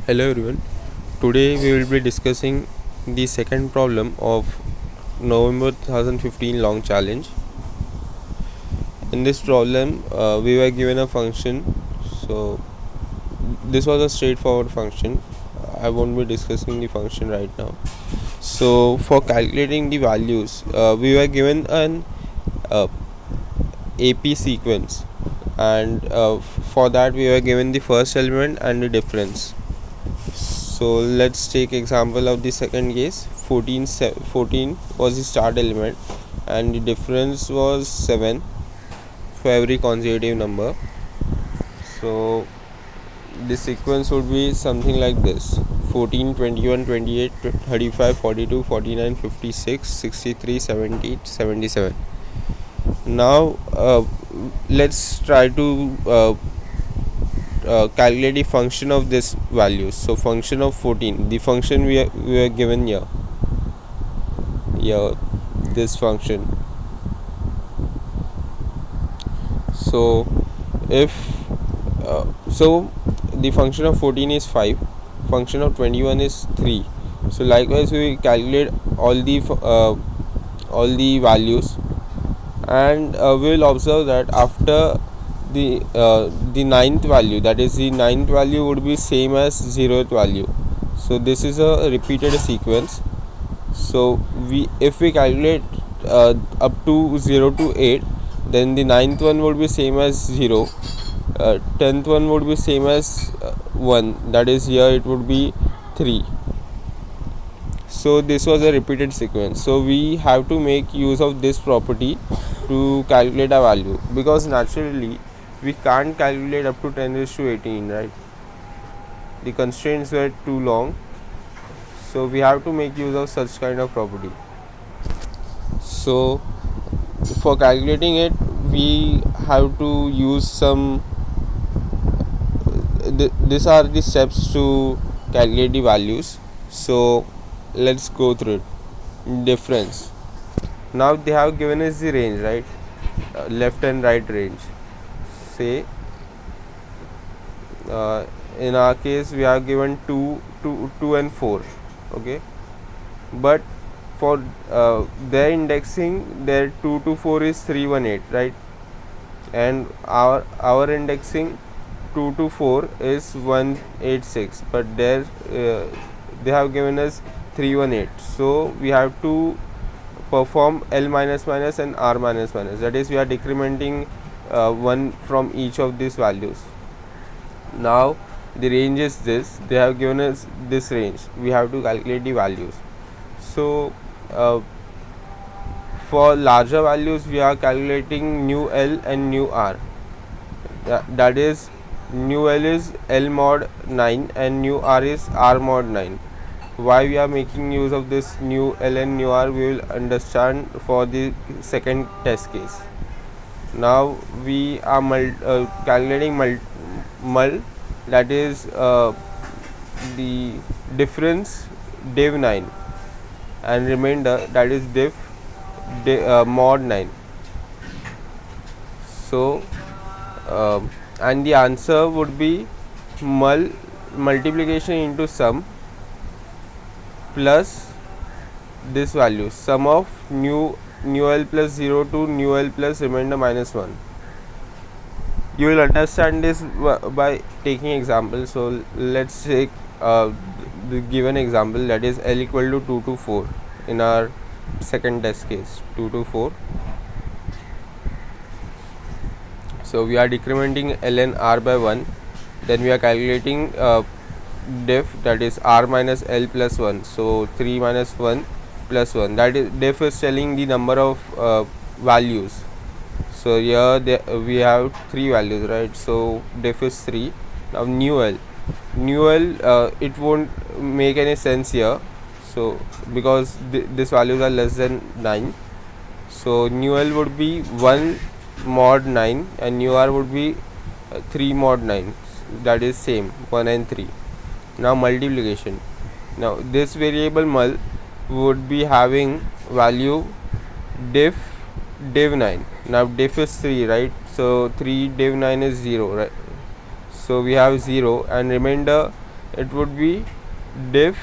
Hello everyone. Today we will be discussing the second problem of November 2015 long challenge. In this problem, we were given a function. So this was a straightforward function. I won't be discussing the function right now. So for calculating the values, we were given an uh, AP sequence, and for that we were given the first element and the difference. So let's take example of the second case. 14 was the start element and the difference was 7 for every consecutive number. So the sequence would be something like this: 14, 21, 28, 35, 42, 49, 56, 63, 70, 77. Now let's try to calculate the function of this value. So function of 14, the function we are given here, this function. So if so the function of 14 is 5, function of 21 is 3. So likewise we calculate all the values, and we will observe that after the ninth value, that is the ninth value would be same as 0th value. So this is a repeated sequence. So if we calculate up to 0 to 8, then the ninth one would be same as 0, 10th one would be same as 1, that is here it would be 3. So this was a repeated sequence. So we have to make use of this property to calculate a value, because naturally we can't calculate up to 10 raised to 18, right? The constraints were too long, so we have to make use of such kind of property. So for calculating it, we have to use some these are the steps to calculate the values. So let's go through it. Difference. Now they have given us the range, right? Left and right range. Say in our case we are given 2 and 4, okay, but for their indexing, their 2 to 4 is 318, right? And our indexing 2 to 4 is 186, but there they have given us 318. So we have to perform L minus minus and R minus minus, that is we are decrementing one from each of these values. Now the range is this, they have given us this range, we have to calculate the values. So for larger values we are calculating new L and new R, that is new L is L mod 9 and new R is R mod 9. Why we are making use of this new L and new R, we will understand for the second test case. Now we are calculating mul, that is the difference div 9, and remainder, that is mod 9. So and the answer would be multiplication into sum plus this value, sum of new L plus 0 to new L plus remainder minus 1. You will understand this by taking example. So let's take the given example, that is L equal to 2 to 4 in our second test case, 2 to 4. So we are decrementing L and R by 1, then we are calculating diff, that is R minus L plus 1. So 3 minus 1 plus 1, that is diff is telling the number of values. So here we have 3 values, right? So diff is 3. Now new L, it won't make any sense here, so because these values are less than 9. So new L would be 1 mod 9 and new R would be 3 mod 9, that is same, 1 and 3. Now multiplication. Now this variable mul would be having value diff 9. Now diff is 3, right? So 3 div 9 is 0, right? So we have 0, and remainder it would be diff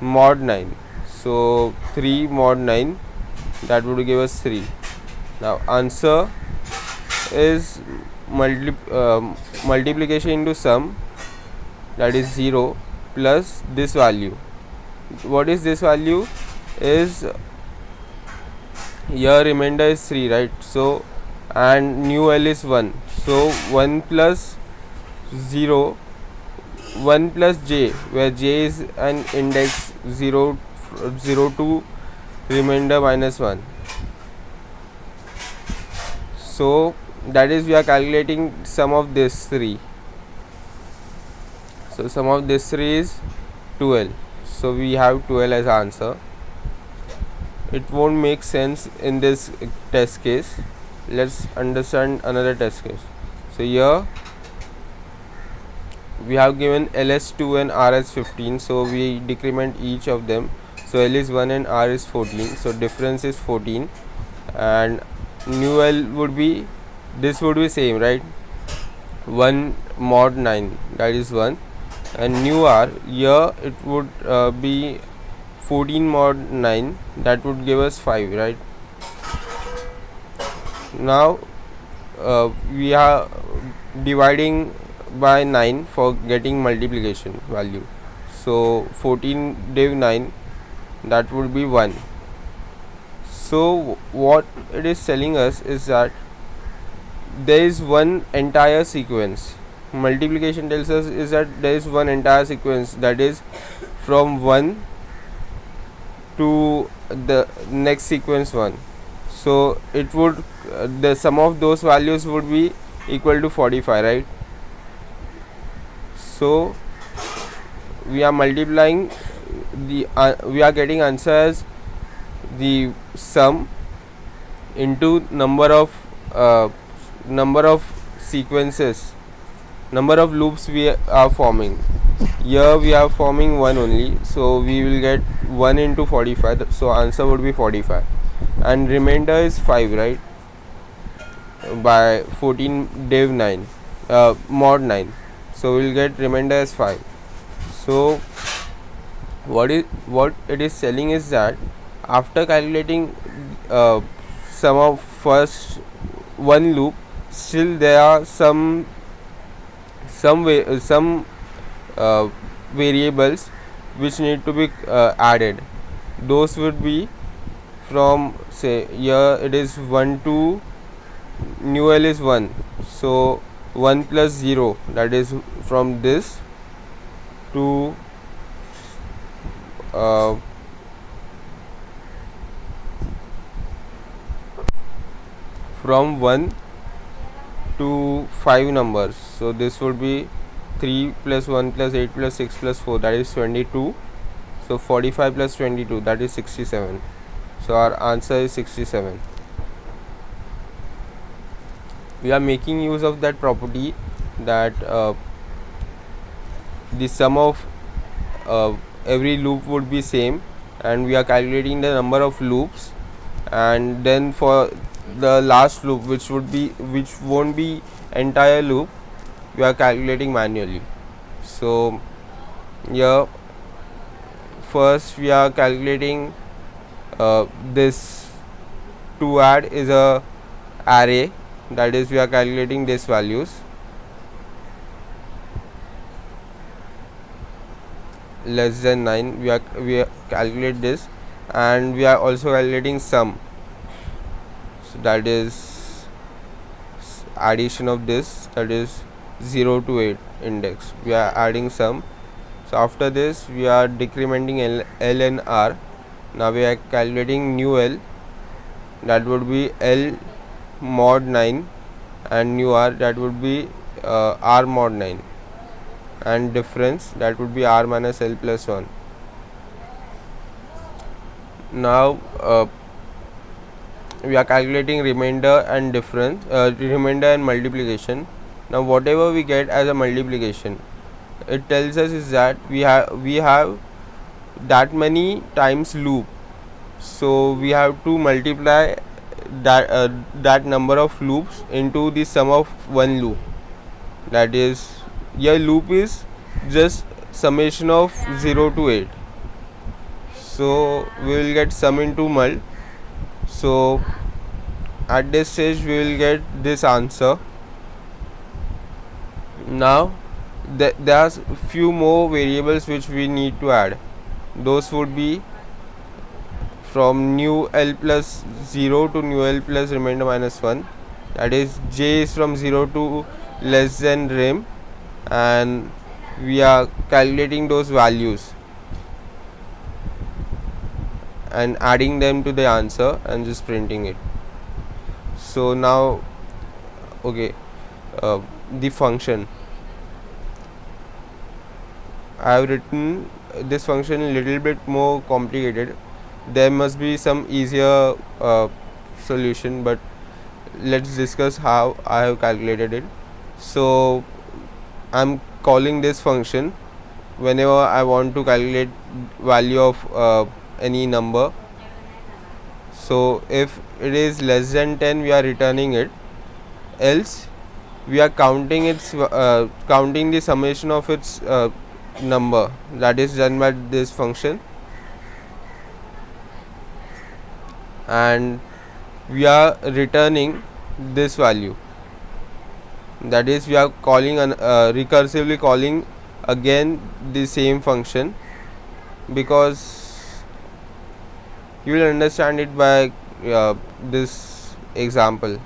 mod 9. So 3 mod 9, that would give us 3. Now answer is multiplication into sum, that is 0 plus this value. What is this value? Is here remainder is 3, right? So and new L is 1, so 1 plus 0, 1 plus j, where j is an index 0 to remainder minus 1. So that is we are calculating sum of this 3. So sum of this 3 is 12. So we have 12 as answer. It won't make sense in this test case. Let's understand another test case. So here we have given ls2 and rs15, so we decrement each of them. So L is 1 and R is 14, so difference is 14, and new L would be, this would be same, right? 1 mod 9, that is 1, and new R here it would be 14 mod 9, that would give us 5, right? Now we are dividing by 9 for getting multiplication value. So 14 div 9, that would be 1. So what it is telling us is that there is one entire sequence. Multiplication tells us is that there is one entire sequence, that is from 1 to the next sequence 1. So it would the sum of those values would be equal to 45, right? So we are multiplying the we are getting answer as the sum into number of sequences, number of loops we are forming. Here we are forming one only, so we will get 1 into 45, so answer would be 45, and remainder is 5, right? By 14 div 9 mod 9, so we will get remainder as 5. So what it is telling is that after calculating sum of first one loop, still there are some variables which need to be added. Those would be from, say here it is 1 to new L is 1, so 1 plus 0, that is from this to from 1 to 5 numbers. So this would be 3 plus 1 plus 8 plus 6 plus 4, that is 22. So 45 plus 22, that is 67. So our answer is 67. We are making use of that property that the sum of every loop would be same, and we are calculating the number of loops, and then for the last loop, which won't be entire loop, we are calculating manually. So here first we are calculating this to add is a array, that is we are calculating these values less than 9, we calculate this, and we are also calculating sum, so that is addition of this, that is 0 to 8 index, we are adding sum. So after this we are decrementing L and R. Now we are calculating new L, that would be L mod 9, and new R, that would be R mod 9, and difference, that would be R minus L plus 1. Now we are calculating remainder and difference, remainder and multiplication. Now whatever we get as a multiplication, it tells us is that we have that many times loop, so we have to multiply that number of loops into the sum of one loop. That is, your loop is just summation of 0 to 8. So we will get sum into mul. So at this stage we will get this answer. Now there are few more variables which we need to add. Those would be from new L plus 0 to new L plus remainder minus 1, that is j is from 0 to less than rem, and we are calculating those values and adding them to the answer and just printing it. So now okay, the function I have written this function a little bit more complicated. There must be some easier solution, but let's discuss how I have calculated it. So I'm calling this function whenever I want to calculate value of any number. So if it is less than 10, we are returning it, else we are counting its counting the summation of its number, that is done by this function, and we are returning this value, that is we are calling recursively calling again the same function, because you will understand it by this example.